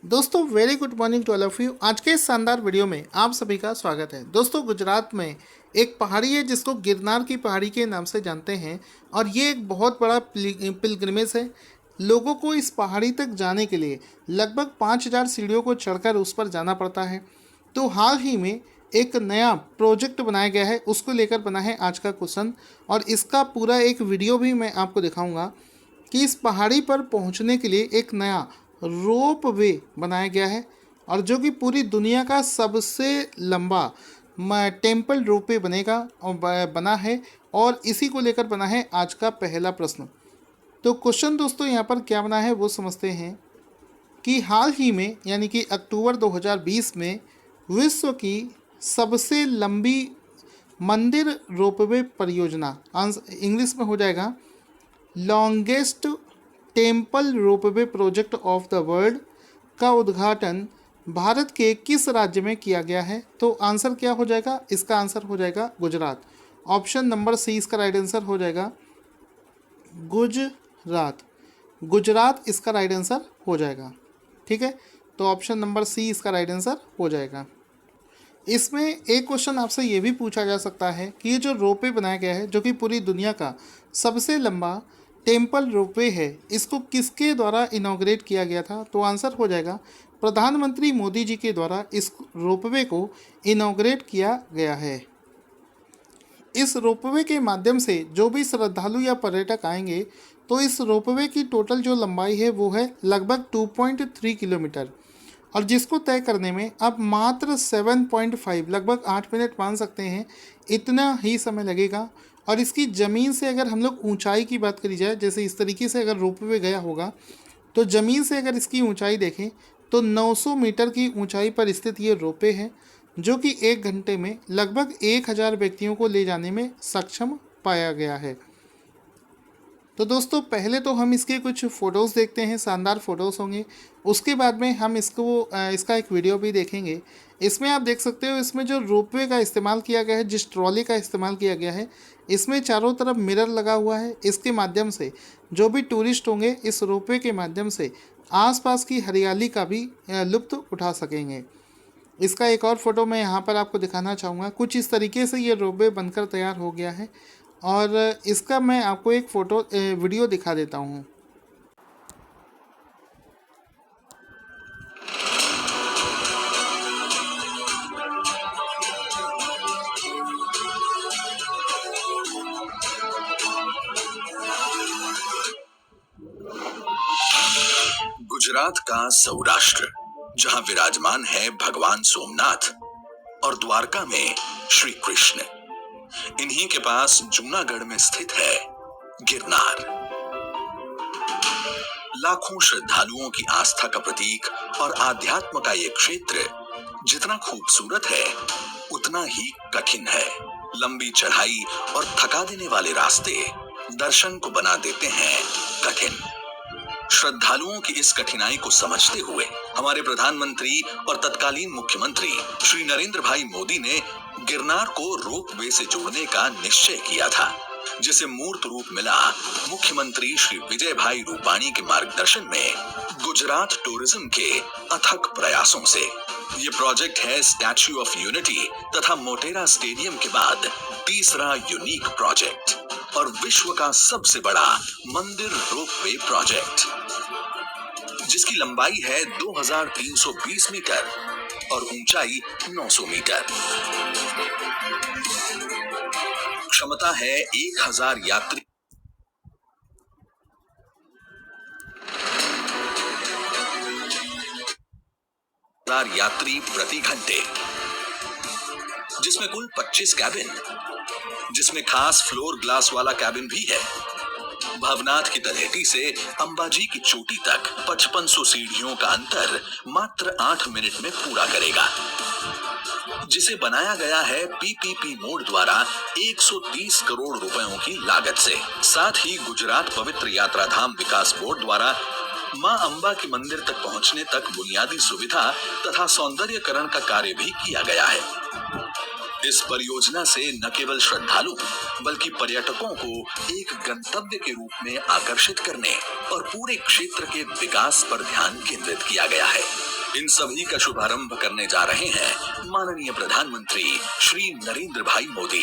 दोस्तों very good morning to all of you. आज के इस शानदार वीडियो में आप सभी का स्वागत है। दोस्तों गुजरात में एक पहाड़ी है जिसको गिरनार की पहाड़ी के नाम से जानते हैं और ये एक बहुत बड़ा पिलग्रिमेज है। लोगों को इस पहाड़ी तक जाने के लिए लगभग 5000 सीढ़ियों को चढ़कर उस पर जाना पड़ता है। तो हाल ही में एक नया प्रोजेक्ट बनाया गया है, उसको लेकर बना है आज का क्वेश्चन और इसका पूरा एक वीडियो भी मैं आपको दिखाऊंगा कि इस पहाड़ी पर पहुंचने के लिए एक नया रोप वे बनाया गया है और जो कि पूरी दुनिया का सबसे लंबा टेम्पल रोप वे बनेगा और बना है और इसी को लेकर बना है आज का पहला प्रश्न। तो क्वेश्चन दोस्तों यहाँ पर क्या बना है वो समझते हैं कि हाल ही में यानी कि अक्टूबर 2020 में विश्व की सबसे लंबी मंदिर रोपवे परियोजना, इंग्लिश में हो जाएगा longest temple ropeway project of the world, का उद्घाटन भारत के किस राज्य में किया गया है। तो आंसर क्या हो जाएगा, इसका आंसर हो जाएगा गुजरात। ऑप्शन नंबर सी इसका राइट आंसर हो जाएगा गुजरात। गुजरात इसका राइट आंसर हो जाएगा। ठीक है, तो ऑप्शन नंबर सी इसका राइट आंसर हो जाएगा। इसमें एक क्वेश्चन आपसे ये भी पूछा जा सकता है कि ये जो रोपवे बनाया गया है जो कि पूरी दुनिया का सबसे लंबा टेम्पल रोपवे है, इसको किसके द्वारा इनॉग्रेट किया गया था। तो आंसर हो जाएगा प्रधानमंत्री मोदी जी के द्वारा इस रोपवे को इनॉग्रेट किया गया है। इस रोपवे के माध्यम से जो भी श्रद्धालु या पर्यटक आएंगे तो इस रोपवे की टोटल जो लंबाई है वो है लगभग 2.3 किलोमीटर और जिसको तय करने में अब मात्र 7.5 लगभग 8 मिनट मान सकते हैं, इतना ही समय लगेगा। और इसकी ज़मीन से अगर हम लोग ऊंचाई की बात करी जाए, जैसे इस तरीके से अगर रोपवे गया होगा तो ज़मीन से अगर इसकी ऊंचाई देखें तो 900 मीटर की ऊंचाई पर स्थित ये रोपवे है जो कि 1 घंटे में लगभग 1000 व्यक्तियों को ले जाने में सक्षम पाया गया है। तो दोस्तों पहले तो हम इसके कुछ फ़ोटोज़ देखते हैं, शानदार फ़ोटोज़ होंगे, उसके बाद में हम इसका एक वीडियो भी देखेंगे। इसमें आप देख सकते हो इसमें जो रोपवे का इस्तेमाल किया गया है, जिस ट्रॉली का इस्तेमाल किया गया है, इसमें चारों तरफ मिरर लगा हुआ है। इसके माध्यम से जो भी टूरिस्ट होंगे इस रोपवे के माध्यम से आसपास की हरियाली का भी लुत्फ़ उठा सकेंगे। इसका एक और फ़ोटो मैं यहाँ पर आपको दिखाना चाहूँगा। कुछ इस तरीके से ये रोपवे बनकर तैयार हो गया है और इसका मैं आपको एक वीडियो दिखा देता हूँ। गुजरात का सौराष्ट्र, जहां विराजमान है भगवान सोमनाथ और द्वारका में श्री कृष्ण, इन्हीं के पास जूनागढ़ में स्थित है गिरनार। लाखों श्रद्धालुओं की आस्था का प्रतीक और आध्यात्म का ये क्षेत्र जितना खूबसूरत है उतना ही कठिन है। लंबी चढ़ाई और थका देने वाले रास्ते दर्शन को बना देते हैं कठिन। श्रद्धालुओं की इस कठिनाई को समझते हुए हमारे प्रधानमंत्री और तत्कालीन मुख्यमंत्री श्री नरेंद्र भाई मोदी ने गिरनार को रोपवे से जोड़ने का निश्चय किया था, जिसे मूर्त रूप मिला मुख्यमंत्री श्री विजय भाई रूपाणी के मार्गदर्शन में गुजरात टूरिज्म के अथक प्रयासों से। ये प्रोजेक्ट है स्टैच्यू ऑफ यूनिटी तथा मोटेरा स्टेडियम के बाद तीसरा यूनिक प्रोजेक्ट और विश्व का सबसे बड़ा मंदिर रोपवे प्रोजेक्ट, जिसकी लंबाई है 2320 मीटर और ऊंचाई 900 मीटर। क्षमता है 1000 यात्री प्रति घंटे, जिसमें कुल 25 कैबिन, जिसमें खास फ्लोर ग्लास वाला कैबिन भी है। भवनाथ की तलहटी से अंबाजी की चोटी तक 5500 सीढ़ियों का अंतर मात्र 8 मिनट में पूरा करेगा, जिसे बनाया गया है पीपीपी मोड द्वारा 130 करोड़ रुपयों की लागत से। साथ ही गुजरात पवित्र यात्रा धाम विकास बोर्ड द्वारा मां अंबा के मंदिर तक पहुंचने तक बुनियादी सुविधा तथा सौंदर्यकरण का कार्य भी किया गया है। इस परियोजना से न केवल श्रद्धालु बल्कि पर्यटकों को एक गंतव्य के रूप में आकर्षित करने और पूरे क्षेत्र के विकास पर ध्यान केंद्रित किया गया है। इन सभी का शुभारंभ करने जा रहे हैं माननीय प्रधानमंत्री श्री नरेंद्र भाई मोदी।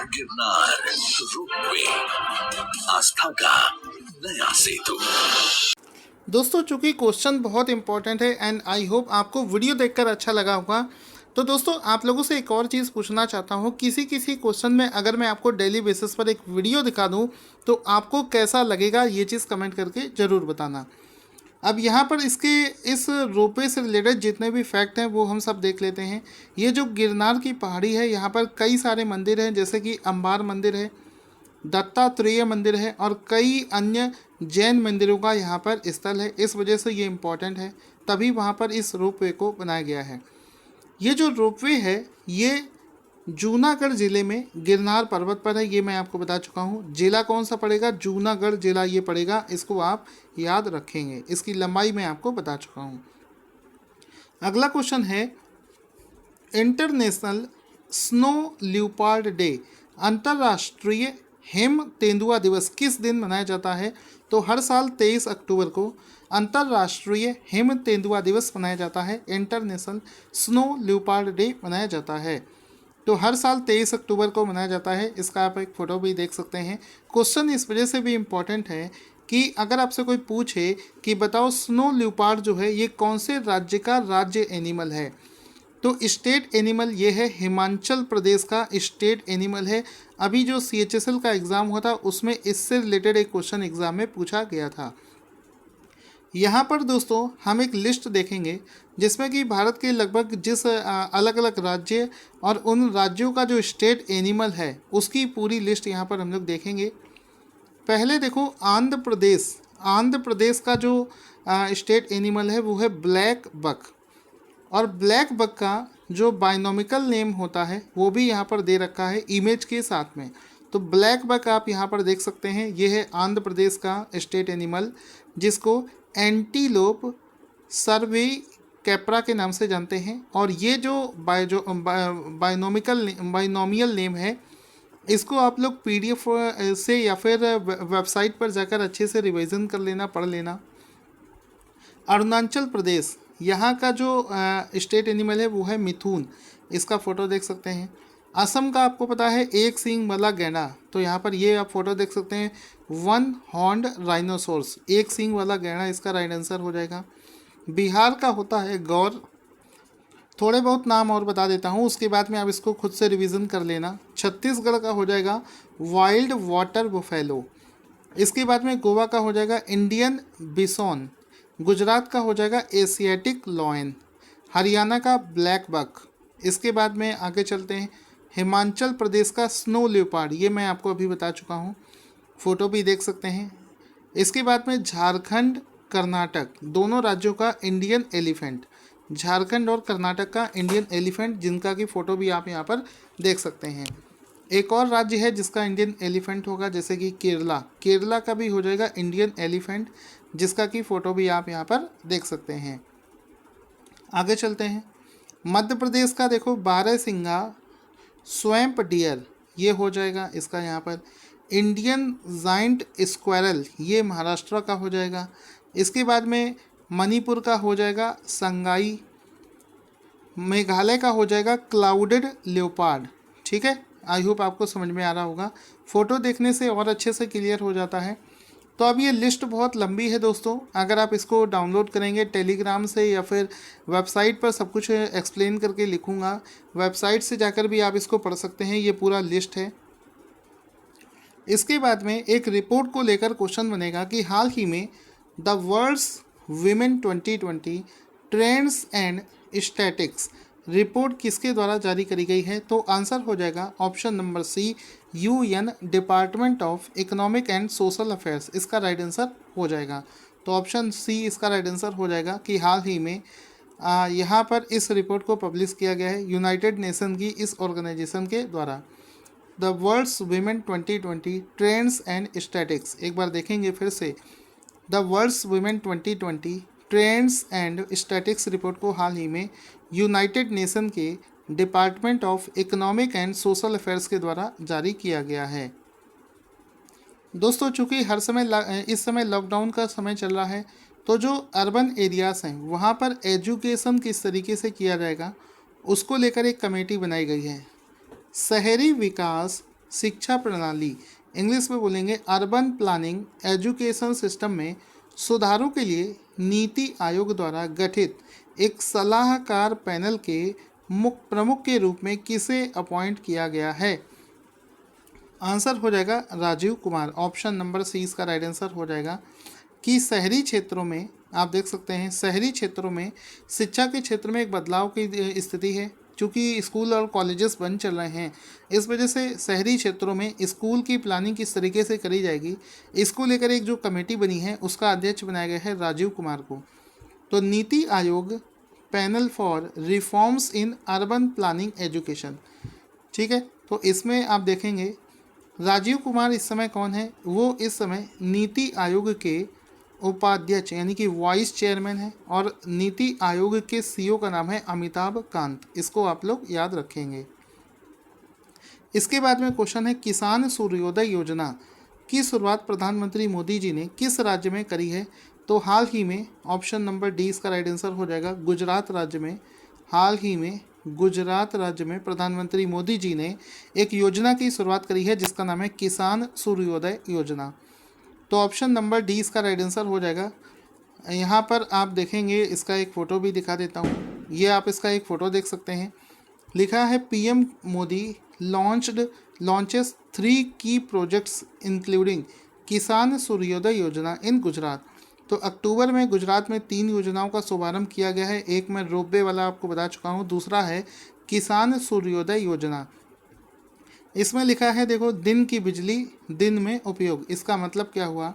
गिरनार रोपवे, आस्था का नया सेतु। दोस्तों चूंकि क्वेश्चन बहुत इंपॉर्टेंट है एंड आई होप आपको वीडियो देखकर अच्छा लगा होगा, तो दोस्तों आप लोगों से एक और चीज़ पूछना चाहता हूँ, किसी क्वेश्चन में अगर मैं आपको डेली बेसिस पर एक वीडियो दिखा दूँ तो आपको कैसा लगेगा, ये चीज़ कमेंट करके ज़रूर बताना। अब यहाँ पर इस रोपवे से रिलेटेड जितने भी फैक्ट हैं वो हम सब देख लेते हैं। ये जो गिरनार की पहाड़ी है, यहाँ पर कई सारे मंदिर हैं, जैसे कि अंबार मंदिर है, दत्तात्रेय मंदिर है और कई अन्य जैन मंदिरों का यहाँ पर स्थल है। इस वजह से ये इम्पॉर्टेंट है, तभी वहाँ पर इस रोपवे को बनाया गया है। ये जो रोपवे है ये जूनागढ़ ज़िले में गिरनार पर्वत पर है, ये मैं आपको बता चुका हूँ। जिला कौन सा पड़ेगा? जूनागढ़ जिला ये पड़ेगा, इसको आप याद रखेंगे। इसकी लंबाई मैं आपको बता चुका हूँ। अगला क्वेश्चन है, इंटरनेशनल स्नो ल्यूपार्ड डे, अंतर्राष्ट्रीय हिम तेंदुआ दिवस किस दिन मनाया जाता है? तो हर साल 23 अक्टूबर को अंतर्राष्ट्रीय हिम तेंदुआ दिवस मनाया जाता है। इंटरनेशनल स्नो ल्यूपार्ड डे मनाया जाता है, तो हर साल 23 अक्टूबर को मनाया जाता है। इसका आप एक फ़ोटो भी देख सकते हैं। क्वेश्चन इस वजह से भी इम्पॉर्टेंट है कि अगर आपसे कोई पूछे कि बताओ स्नो ल्यूपार्ड जो है ये कौन से राज्य का राज्य एनिमल है, तो स्टेट एनिमल ये है हिमाचल प्रदेश का स्टेट एनिमल है। अभी जो CHSL का एग्ज़ाम हुआ था उसमें इससे रिलेटेड एक क्वेश्चन एग्ज़ाम में पूछा गया था। यहाँ पर दोस्तों हम एक लिस्ट देखेंगे जिसमें कि भारत के लगभग जिस अलग अलग राज्य और उन राज्यों का जो स्टेट एनिमल है उसकी पूरी लिस्ट यहाँ पर हम लोग देखेंगे। पहले देखो आंध्र प्रदेश का जो स्टेट एनिमल है वो है ब्लैक बक, और ब्लैक बक का जो बाइनोमिकल नेम होता है वो भी यहाँ पर दे रखा है इमेज के साथ में। तो ब्लैक बक आप यहाँ पर देख सकते हैं, ये है आंध्र प्रदेश का स्टेट एनिमल जिसको एंटीलोप सर्वे कैप्रा के नाम से जानते हैं। और ये जो बाइनोमियल नेम है इसको आप लोग PDF से या फिर वेबसाइट पर जाकर अच्छे से रिवीजन कर लेना, पढ़ लेना। अरुणाचल प्रदेश, यहाँ का जो स्टेट एनिमल है वो है मिथुन, इसका फ़ोटो देख सकते हैं। असम का आपको पता है एक सींग वाला गैंडा, तो यहाँ पर ये आप फोटो देख सकते हैं, वन हॉर्न्ड राइनोसोर्स, एक सींग वाला गैंडा इसका राइट आंसर हो जाएगा। बिहार का होता है गौर। थोड़े बहुत नाम और बता देता हूँ, उसके बाद में आप इसको खुद से रिवीजन कर लेना। छत्तीसगढ़ का हो जाएगा वाइल्ड वाटर बुफेलो। इसके बाद में गोवा का हो जाएगा इंडियन बिसोन। गुजरात का हो जाएगा एशियाटिक लॉयन। हरियाणा का ब्लैक बक। इसके बाद में आगे चलते हैं, हिमाचल प्रदेश का स्नो लेपर्ड, ये मैं आपको अभी बता चुका हूँ, फ़ोटो भी देख सकते हैं। इसके बाद में झारखंड कर्नाटक, दोनों राज्यों का इंडियन एलिफेंट, झारखंड और कर्नाटक का इंडियन एलिफेंट, जिनका की फ़ोटो भी आप यहाँ पर देख सकते हैं। एक और राज्य है जिसका इंडियन एलिफेंट होगा, जैसे कि केरला का भी हो जाएगा इंडियन एलिफेंट, जिसका की फ़ोटो भी आप यहाँ पर देख सकते हैं। आगे चलते हैं, मध्य प्रदेश का देखो बारहसिंगा स्वैम्प डियर, ये हो जाएगा इसका यहाँ पर। इंडियन जाइंट स्क्वायरल, ये महाराष्ट्र का हो जाएगा। इसके बाद में मणिपुर का हो जाएगा संगाई। मेघालय का हो जाएगा क्लाउडेड लेपर्ड। ठीक है, आई होप आपको समझ में आ रहा होगा, फ़ोटो देखने से और अच्छे से क्लियर हो जाता है। तो अब ये लिस्ट बहुत लंबी है दोस्तों, अगर आप इसको डाउनलोड करेंगे टेलीग्राम से या फिर वेबसाइट पर सब कुछ एक्सप्लेन करके लिखूंगा, वेबसाइट से जाकर भी आप इसको पढ़ सकते हैं, ये पूरा लिस्ट है। इसके बाद में एक रिपोर्ट को लेकर क्वेश्चन बनेगा कि हाल ही में the world's women 2020 trends and statistics report किसके द्वारा जारी करी गई है? तो आंसर हो जाएगा option number C, UN department of economic and social affairs, इसका राइट आंसर हो जाएगा। तो ऑप्शन सी इसका राइट आंसर हो जाएगा कि हाल ही में यहाँ पर इस रिपोर्ट को पब्लिश किया गया है यूनाइटेड नेशन की इस ऑर्गेनाइजेशन के द्वारा। The world's women 2020 trends and statistics, एक बार देखेंगे फिर से, the world's women 2020 trends and statistics report को हाल ही में यूनाइटेड नेशन के department of economic and social affairs के द्वारा जारी किया गया है। दोस्तों चूँकि इस समय लॉकडाउन का समय चल रहा है, तो जो अर्बन एरियाज़ हैं वहाँ पर एजुकेशन किस तरीके से किया जाएगा उसको लेकर एक कमेटी बनाई गई है। शहरी विकास शिक्षा प्रणाली, इंग्लिश में बोलेंगे अर्बन प्लानिंग एजुकेशन सिस्टम में सुधारों के लिए नीति आयोग द्वारा गठित एक सलाहकार पैनल के प्रमुख के रूप में किसे अपॉइंट किया गया है? आंसर हो जाएगा Rajiv Kumar. Option number C इसका राइट आंसर हो जाएगा कि शहरी क्षेत्रों में आप देख सकते हैं शहरी क्षेत्रों में शिक्षा के क्षेत्र में एक बदलाव की स्थिति है, क्योंकि स्कूल और कॉलेजेस बंद चल रहे हैं। इस वजह से शहरी क्षेत्रों में स्कूल की प्लानिंग किस तरीके से करी जाएगी इसको लेकर एक जो कमेटी बनी है उसका अध्यक्ष बनाया गया है राजीव कुमार को। तो NITI Aayog panel for reforms in urban planning education, ठीक है। तो इसमें आप देखेंगे राजीव कुमार इस समय कौन है? वो इस समय नीति आयोग के उपाध्यक्ष यानी कि वाइस चेयरमैन है और नीति आयोग के सीईओ का नाम है अमिताभ कांत। इसको आप लोग याद रखेंगे। इसके बाद में क्वेश्चन है किसान सूर्योदय योजना की शुरुआत प्रधानमंत्री मोदी जी ने किस राज्य में करी है? तो हाल ही में ऑप्शन नंबर डी इसका राइट आंसर हो जाएगा गुजरात राज्य में। हाल ही में गुजरात राज्य में प्रधानमंत्री मोदी जी ने एक योजना की शुरुआत करी है जिसका नाम है किसान सूर्योदय योजना। तो ऑप्शन नंबर डी इसका राइट आंसर हो जाएगा। यहाँ पर आप देखेंगे इसका एक फ़ोटो भी दिखा देता हूँ। ये आप इसका एक फ़ोटो देख सकते हैं। लिखा है पीएम मोदी लॉन्चेस 3 की प्रोजेक्ट्स इंक्लूडिंग किसान सूर्योदय योजना इन गुजरात। तो अक्टूबर में गुजरात में 3 योजनाओं का शुभारंभ किया गया है। एक मैं रोपवे वाला आपको बता चुका हूँ, दूसरा है किसान सूर्योदय योजना। इसमें लिखा है देखो दिन की बिजली दिन में उपयोग। इसका मतलब क्या हुआ?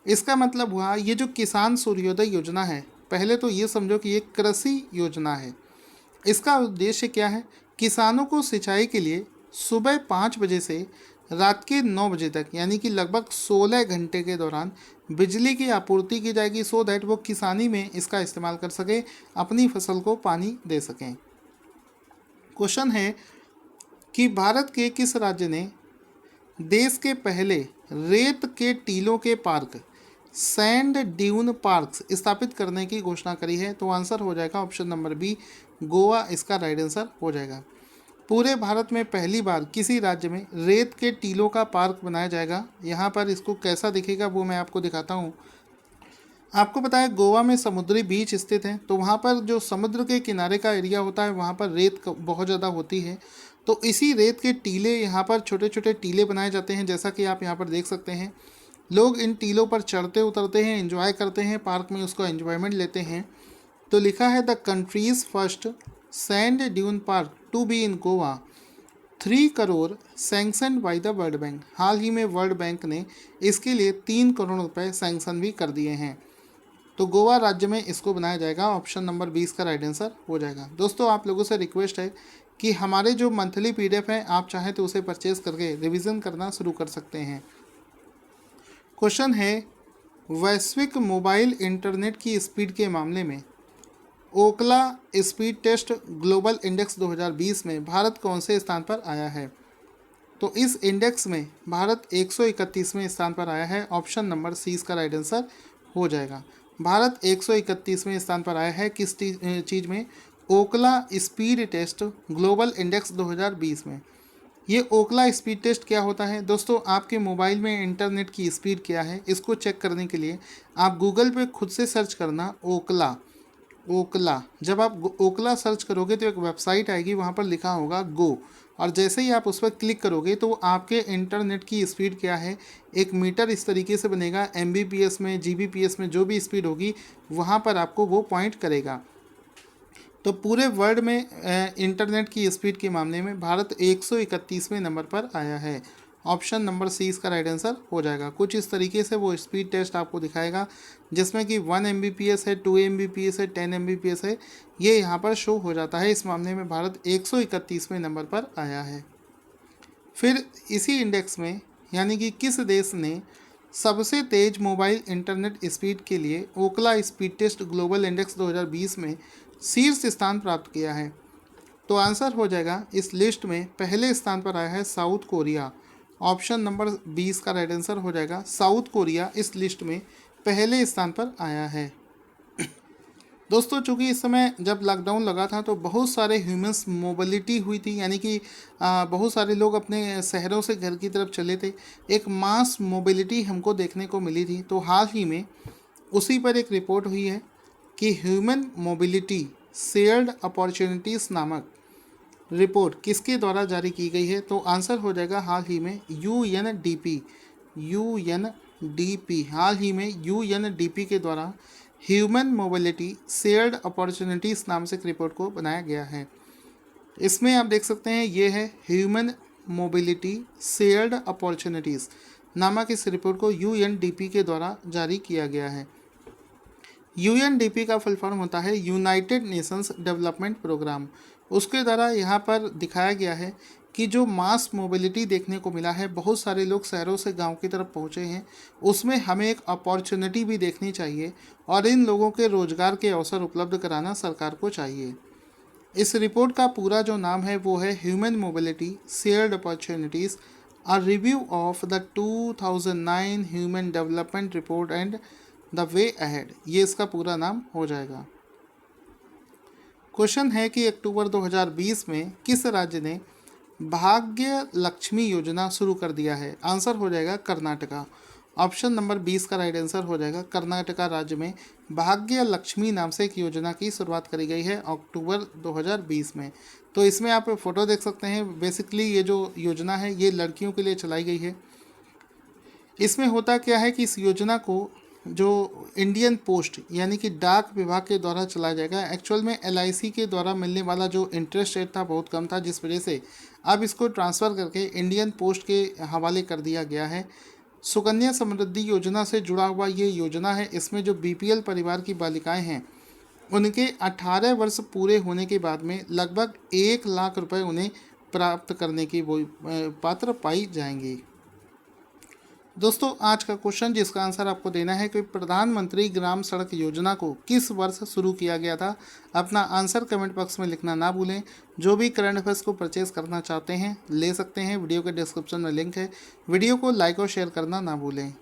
इसका मतलब हुआ ये जो किसान सूर्योदय योजना है, पहले तो ये समझो कि ये कृषि योजना है। इसका उद्देश्य क्या है? किसानों को सिंचाई के लिए सुबह 5 बजे से रात के 9 बजे तक यानी कि लगभग 16 घंटे के दौरान बिजली की आपूर्ति की जाएगी, सो दैट वो किसानी में इसका इस्तेमाल कर सकें, अपनी फसल को पानी दे सकें। क्वेश्चन है कि भारत के किस राज्य ने देश के पहले रेत के टीलों के पार्क सैंड ड्यून पार्क्स स्थापित करने की घोषणा करी है? तो आंसर हो जाएगा ऑप्शन नंबर बी गोवा इसका राइट आंसर हो जाएगा। पूरे भारत में पहली बार किसी राज्य में रेत के टीलों का पार्क बनाया जाएगा। यहाँ पर इसको कैसा दिखेगा वो मैं आपको दिखाता हूँ। आपको पता है गोवा में समुद्री बीच स्थित है, तो वहाँ पर जो समुद्र के किनारे का एरिया होता है वहाँ पर रेत बहुत ज़्यादा होती है। तो इसी रेत के टीले यहाँ पर छोटे छोटे टीले बनाए जाते हैं, जैसा कि आप यहाँ पर देख सकते हैं। लोग इन टीलों पर चढ़ते उतरते हैं, एंजॉय करते हैं, पार्क में उसको एंजॉयमेंट लेते हैं। तो लिखा है the countries first sand dune park to be in Goa 3 crore sanction by the world bank. हाल ही में वर्ल्ड बैंक ने इसके लिए 3 करोड़ रुपए सैंक्शन भी कर दिए हैं। तो गोवा राज्य में इसको बनाया जाएगा। ऑप्शन नंबर 20 का राइट आंसर हो जाएगा। दोस्तों आप लोगों से रिक्वेस्ट है कि हमारे जो मंथली PDF है आप चाहें तो उसे परचेज़ करके रिवीजन करना शुरू कर सकते हैं। क्वेश्चन है वैश्विक मोबाइल इंटरनेट की स्पीड के मामले में ओकला स्पीड टेस्ट ग्लोबल इंडेक्स 2020 में भारत कौन से स्थान पर आया है? तो इस इंडेक्स में भारत 131वें स्थान पर आया है। ऑप्शन नंबर सी इसका राइट आंसर हो जाएगा। भारत 131वें स्थान पर आया है किस चीज़ में? ओकला स्पीड टेस्ट ग्लोबल इंडेक्स 2020 में। ये ओकला स्पीड टेस्ट क्या होता है? दोस्तों आपके मोबाइल में इंटरनेट की स्पीड क्या है इसको चेक करने के लिए आप गूगल पे खुद से सर्च करना ओकला। जब आप ओकला सर्च करोगे तो एक वेबसाइट आएगी, वहाँ पर लिखा होगा गो, और जैसे ही आप उस पर क्लिक करोगे तो आपके इंटरनेट की स्पीड क्या है एक मीटर इस तरीके से बनेगा। MBPS में GBPS में जो भी स्पीड होगी वहाँ पर आपको वो पॉइंट करेगा। तो पूरे वर्ल्ड में इंटरनेट की स्पीड के मामले में भारत 131वें नंबर पर आया है। ऑप्शन नंबर सी इसका राइट आंसर हो जाएगा। कुछ इस तरीके से वो स्पीड टेस्ट आपको दिखाएगा जिसमें कि 1 MBPS है, 2 MBPS है, 10 MBPS है, ये यहाँ पर शो हो जाता है। इस मामले में भारत 131वें नंबर पर आया है। फिर इसी इंडेक्स में यानी कि किस देश ने सबसे तेज़ मोबाइल इंटरनेट स्पीड के लिए ओकला स्पीड टेस्ट ग्लोबल इंडेक्स 2020 में शीर्ष स्थान प्राप्त किया है? तो आंसर हो जाएगा इस लिस्ट में पहले स्थान पर आया है साउथ कोरिया। ऑप्शन नंबर 20 का राइट आंसर हो जाएगा। साउथ कोरिया इस लिस्ट में पहले स्थान पर आया है। दोस्तों चूंकि इस समय जब लॉकडाउन लगा था तो बहुत सारे ह्यूमंस मोबिलिटी हुई थी, यानी कि बहुत सारे लोग अपने शहरों से घर की तरफ चले थे, एक मास मोबिलिटी हमको देखने को मिली थी। तो हाल ही में उसी पर एक रिपोर्ट हुई है कि ह्यूमन मोबिलिटी शेयर्ड अपॉर्चुनिटीज़ नामक रिपोर्ट किसके द्वारा जारी की गई है। तो आंसर हो जाएगा हाल ही में यूएनडीपी हाल ही में यूएनडीपी के द्वारा ह्यूमन मोबिलिटी शेयर्ड अपॉर्चुनिटीज़ नाम से एक रिपोर्ट को बनाया गया है। इसमें आप देख सकते हैं ये है ह्यूमन मोबिलिटी शेयर्ड अपॉर्चुनिटीज़ नामक इस रिपोर्ट को यूएनडीपी के द्वारा जारी किया गया है। यूएनडीपी का फुल फॉर्म होता है यूनाइटेड नेशंस डेवलपमेंट प्रोग्राम। उसके द्वारा यहाँ पर दिखाया गया है कि जो मास मोबिलिटी देखने को मिला है, बहुत सारे लोग शहरों से गांव की तरफ पहुँचे हैं, उसमें हमें एक अपॉर्चुनिटी भी देखनी चाहिए और इन लोगों के रोजगार के अवसर उपलब्ध कराना सरकार को चाहिए। इस रिपोर्ट का पूरा जो नाम है वो है human mobility shared opportunities a review of the 2009 human development report and the way ahead, ये इसका पूरा नाम हो जाएगा। क्वेश्चन है कि अक्टूबर 2020 में किस राज्य ने भाग्य लक्ष्मी योजना शुरू कर दिया है। आंसर हो जाएगा कर्नाटका। ऑप्शन नंबर 20 का राइट आंसर हो जाएगा कर्नाटका राज्य में भाग्य लक्ष्मी नाम से एक योजना की शुरुआत करी गई है अक्टूबर 2020 में। तो इसमें आप फोटो देख सकते हैं। बेसिकली ये जो योजना है ये लड़कियों के लिए चलाई गई है। इसमें होता क्या है कि इस योजना को जो इंडियन पोस्ट यानी कि डाक विभाग के द्वारा चलाया जाएगा। एक्चुअल में एलआईसी के द्वारा मिलने वाला जो इंटरेस्ट रेट था बहुत कम था, जिस वजह से अब इसको ट्रांसफ़र करके इंडियन पोस्ट के हवाले कर दिया गया है। सुकन्या समृद्धि योजना से जुड़ा हुआ ये योजना है। इसमें जो बीपीएल परिवार की बालिकाएं हैं उनके 18 वर्ष पूरे होने के बाद में लगभग 1 लाख रुपए उन्हें प्राप्त करने की वो पात्र पाई जाएंगी। दोस्तों आज का क्वेश्चन जिसका आंसर आपको देना है कि प्रधानमंत्री ग्राम सड़क योजना को किस वर्ष शुरू किया गया था। अपना आंसर कमेंट बॉक्स में लिखना ना भूलें। जो भी करंट अफेयर्स को परचेज करना चाहते हैं ले सकते हैं, वीडियो के डिस्क्रिप्शन में लिंक है। वीडियो को लाइक और शेयर करना ना भूलें।